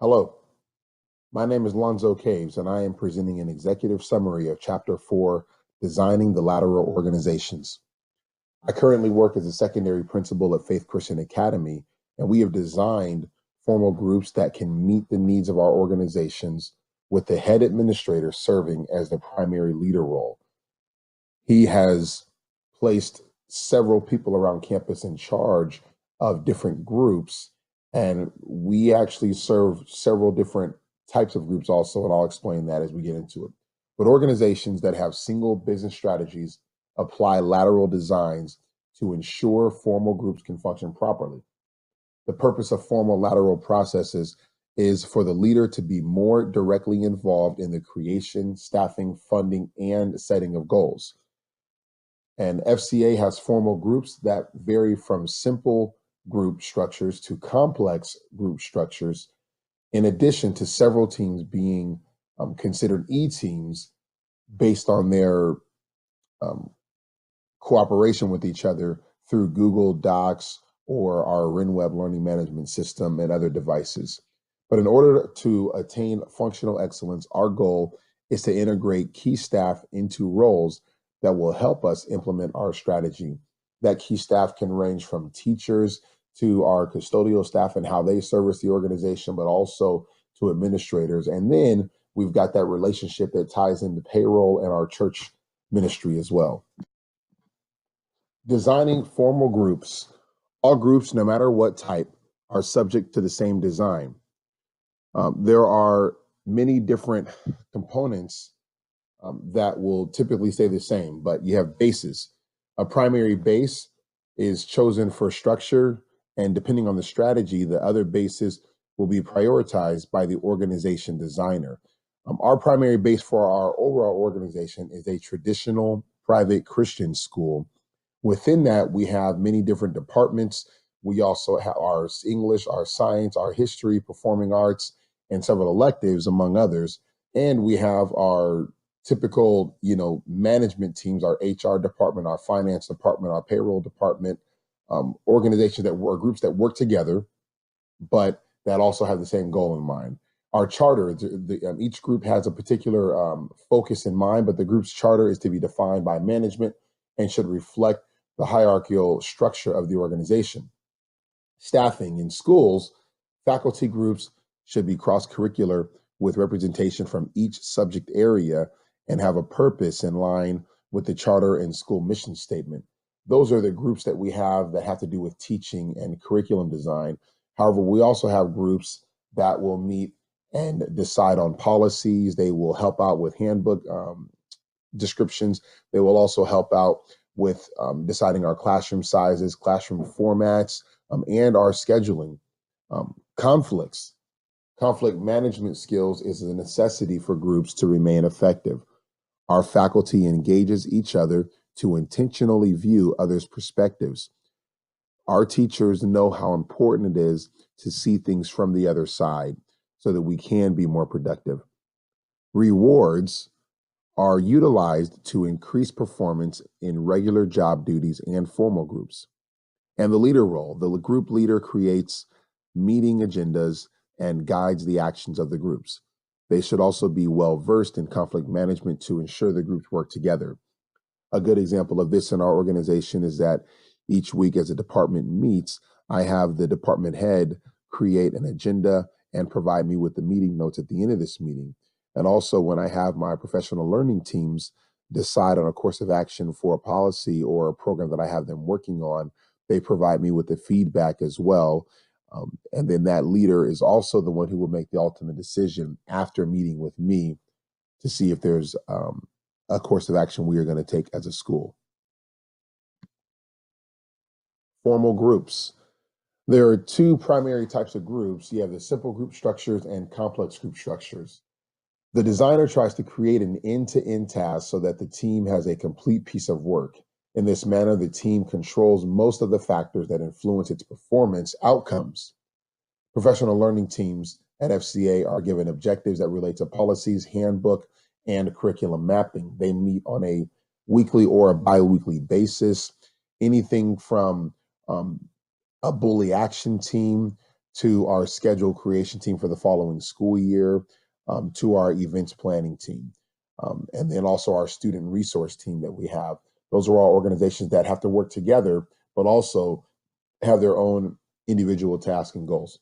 Hello, my name is Lonzo Caves, and I am presenting an executive summary of Chapter 4, Designing the Lateral Organizations. I currently work as a secondary principal at Faith Christian Academy, and we have designed formal groups that can meet the needs of our organizations with the head administrator serving as the primary leader role. He has placed several people around campus in charge of different groups, and we actually serve several different types of groups also, and I'll explain that as we get into it. But organizations that have single business strategies apply lateral designs to ensure formal groups can function properly. The purpose of formal lateral processes is for the leader to be more directly involved in the creation, staffing, funding, and setting of goals. And FCA has formal groups that vary from simple group structures to complex group structures, in addition to several teams being considered E-teams based on their cooperation with each other through Google Docs or our RenWeb learning management system and other devices. But in order to attain functional excellence, our goal is to integrate key staff into roles that will help us implement our strategy. That key staff can range from teachers to our custodial staff and how they service the organization, but also to administrators. And then we've got that relationship that ties into payroll and our church ministry as well. Designing formal groups. All groups, no matter what type, are subject to the same design. There are many different components that will typically stay the same, but you have bases. A primary base is chosen for structure, and depending on the strategy, the other bases will be prioritized by the organization designer. Our primary base for our overall organization is a traditional private Christian school. Within that, we have many different departments. We also have our English, our science, our history, performing arts, and several electives, among others. And we have our typical, management teams, our HR department, our finance department, our payroll department, organizations that work, groups that work together, but that also have the same goal in mind. Our charter, each group has a particular focus in mind, but the group's charter is to be defined by management and should reflect the hierarchical structure of the organization. Staffing in schools, faculty groups should be cross-curricular with representation from each subject area and have a purpose in line with the charter and school mission statement. Those are the groups that we have that have to do with teaching and curriculum design. However, we also have groups that will meet and decide on policies. They will help out with handbook descriptions. They will also help out with deciding our classroom sizes, classroom formats, and our scheduling. Conflicts. Conflict management skills is a necessity for groups to remain effective. Our faculty engages each other to intentionally view others' perspectives. Our teachers know how important it is to see things from the other side so that we can be more productive. Rewards are utilized to increase performance in regular job duties and formal groups. And the leader role, the group leader creates meeting agendas and guides the actions of the groups. They should also be well versed in conflict management to ensure the groups work together. A good example of this in our organization is that each week as a department meets, I have the department head create an agenda and provide me with the meeting notes at the end of this meeting. And also when I have my professional learning teams decide on a course of action for a policy or a program that I have them working on, they provide me with the feedback as well. And then that leader is also the one who will make the ultimate decision after meeting with me to see if there's a course of action we are going to take as a school. Formal groups. There are two primary types of groups. You have the simple group structures and complex group structures. The designer tries to create an end-to-end task so that the team has a complete piece of work. In this manner, the team controls most of the factors that influence its performance outcomes. Professional learning teams at FCA are given objectives that relate to policies, handbook, and curriculum mapping. They meet on a weekly or a bi-weekly basis. Anything from a bully action team to our schedule creation team for the following school year, to our events planning team, and then also our student resource team that we have. Those are all organizations that have to work together, but also have their own individual tasks and goals.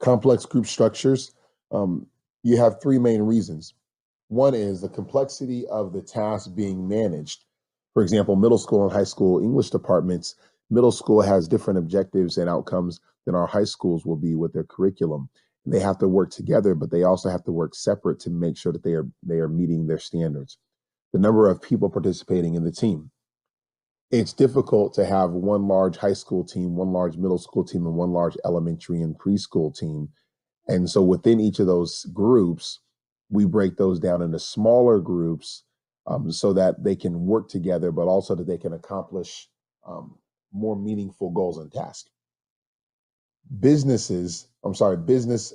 Complex group structures, you have three main reasons. One is the complexity of the tasks being managed. For example, middle school and high school English departments, middle school has different objectives and outcomes than our high schools will be with their curriculum. They have to work together, but they also have to work separate to make sure that they are meeting their standards. The number of people participating in the team. It's difficult to have one large high school team, one large middle school team, and one large elementary and preschool team. And so within each of those groups, we break those down into smaller groups, so that they can work together, but also that they can accomplish um, more meaningful goals and tasks. Business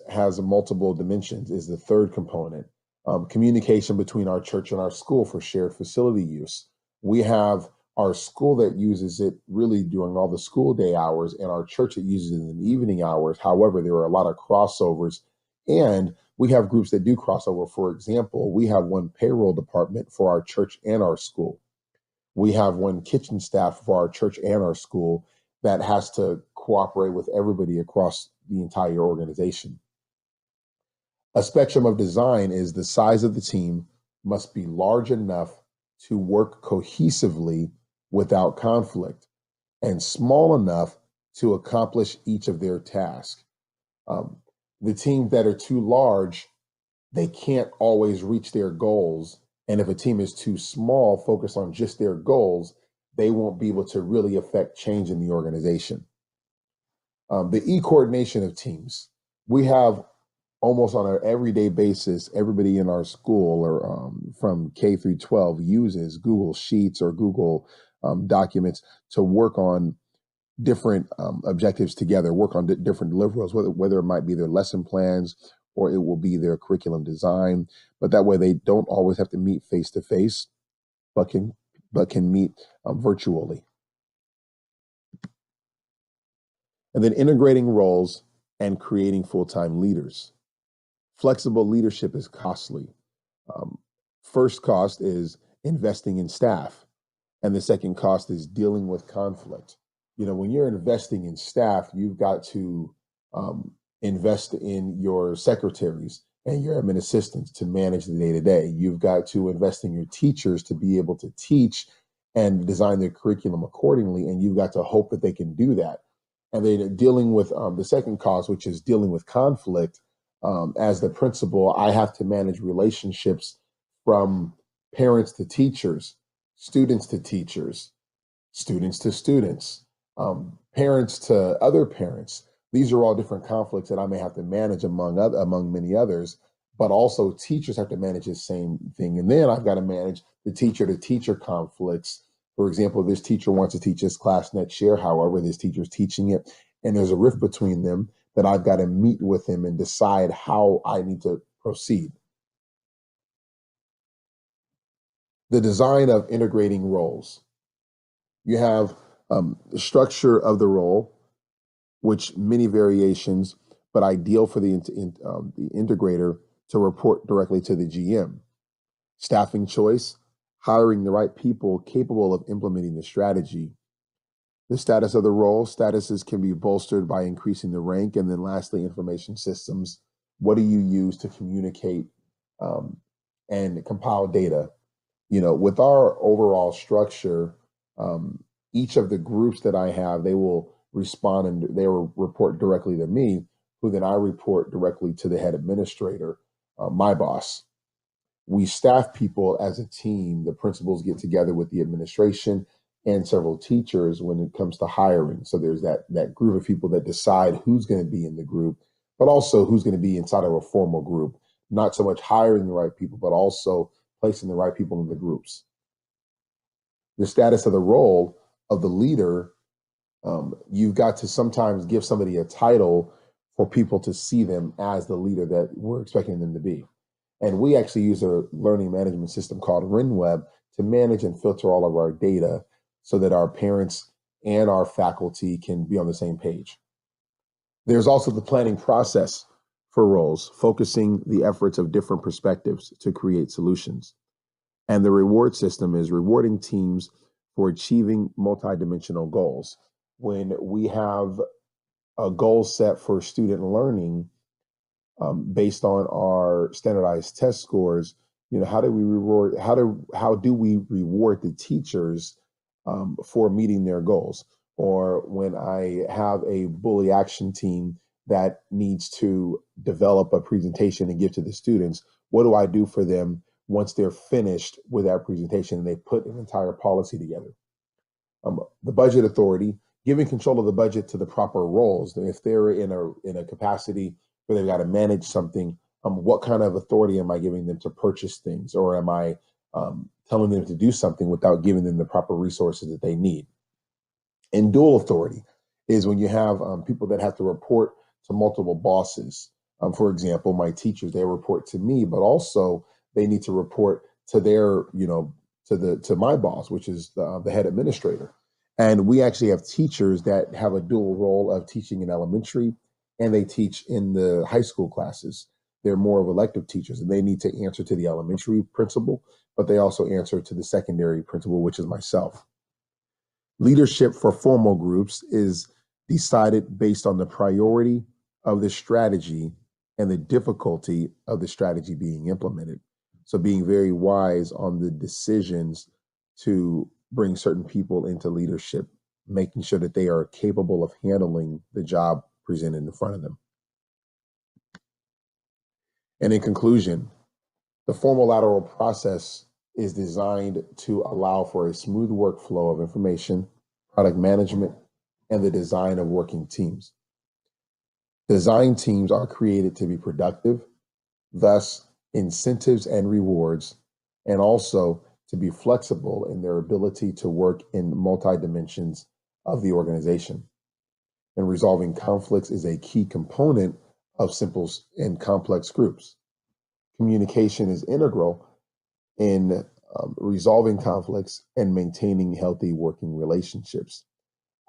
has multiple dimensions, is the third component. Communication between our church and our school for shared facility use. We have our school that uses it really during all the school day hours, and our church that uses it in the evening hours. However, there are a lot of crossovers, and we have groups that do crossover. For example, we have one payroll department for our church and our school. We have one kitchen staff for our church and our school that has to cooperate with everybody across the entire organization. A spectrum of design is the size of the team must be large enough to work cohesively without conflict, and small enough to accomplish each of their tasks. Um, the teams that are too large, they can't always reach their goals. And if a team is too small, focus on just their goals, they won't be able to really affect change in the organization. The coordination of teams. We have almost on an everyday basis, everybody in our school or from K through 12 uses Google Sheets or Google documents to work on different objectives together, work on different deliverables, whether it might be their lesson plans or it will be their curriculum design. But that way they don't always have to meet face to face, but can meet virtually. And then integrating roles and creating full-time leaders. Flexible leadership is costly. Um, First cost is investing in staff, and the second cost is dealing with conflict. When you're investing in staff, you've got to invest in your secretaries and your admin assistants to manage the day to day. You've got to invest in your teachers to be able to teach and design their curriculum accordingly, and you've got to hope that they can do that. And then dealing with the second cost, which is dealing with conflict. As the principal, I have to manage relationships from parents to teachers, students to teachers, students to students, parents to other parents. These are all different conflicts that I may have to manage among many others, but also teachers have to manage the same thing. And then I've got to manage the teacher to teacher conflicts. For example, this teacher wants to teach this class next year. However, this teacher is teaching it, and there's a rift between them that I've got to meet with him and decide how I need to proceed. The design of integrating roles. You have the structure of the role, which many variations, but ideal for the integrator to report directly to the GM. Staffing choice, hiring the right people capable of implementing the strategy. The status of the role, statuses can be bolstered by increasing the rank. And then lastly, information systems. What do you use to communicate um, and compile data? With our overall structure, um, each of the groups that I have, they will respond and they will report directly to me, who then I report directly to the head administrator, my boss. We staff people as a team. The principals get together with the administration and several teachers when it comes to hiring. So there's that group of people that decide who's going to be in the group, but also who's going to be inside of a formal group. Not so much hiring the right people, but also placing the right people in the groups. The status of the role of the leader, you've got to sometimes give somebody a title for people to see them as the leader that we're expecting them to be. And we actually use a learning management system called RenWeb to manage and filter all of our data so that our parents and our faculty can be on the same page. There's also the planning process for roles, focusing the efforts of different perspectives to create solutions. And the reward system is rewarding teams for achieving multidimensional goals. When we have a goal set for student learning, based on our standardized test scores, how do we reward? How do we reward the teachers for meeting their goals? Or when I have a bully action team that needs to develop a presentation and give to the students, what do I do for them once they're finished with that presentation and they put an entire policy together? The budget authority, giving control of the budget to the proper roles. If they're in a capacity where they've got to manage something, what kind of authority am I giving them to purchase things, or am I telling them to do something without giving them the proper resources that they need? And dual authority is when you have people that have to report to multiple bosses. For example, my teachers, they report to me, but also they need to report to their, to my boss, which is the head administrator. And we actually have teachers that have a dual role of teaching in elementary and they teach in the high school classes. They're more of elective teachers and they need to answer to the elementary principal, but they also answer to the secondary principal, which is myself. Leadership for formal groups is decided based on the priority of the strategy and the difficulty of the strategy being implemented. So being very wise on the decisions to bring certain people into leadership, making sure that they are capable of handling the job presented in front of them. And in conclusion, the formal lateral process is designed to allow for a smooth workflow of information, product management, and the design of working teams. Design teams are created to be productive, thus incentives and rewards, and also to be flexible in their ability to work in multi-dimensions of the organization. And resolving conflicts is a key component of simple and complex groups. Communication is integral in resolving conflicts and maintaining healthy working relationships.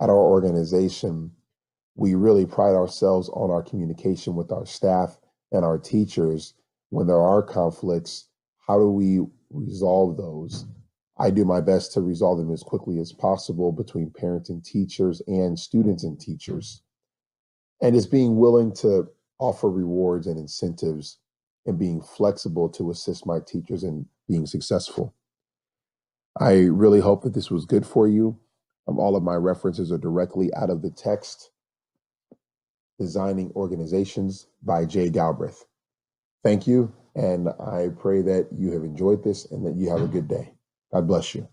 At our organization, we really pride ourselves on our communication with our staff and our teachers. When there are conflicts, how do we resolve those? I do my best to resolve them as quickly as possible between parents and teachers and students and teachers. And it's being willing to offer rewards and incentives and being flexible to assist my teachers in being successful. I really hope that this was good for you. All of my references are directly out of the text, Designing Organizations by Jay Galbraith. Thank you, and I pray that you have enjoyed this and that you have a good day. God bless you.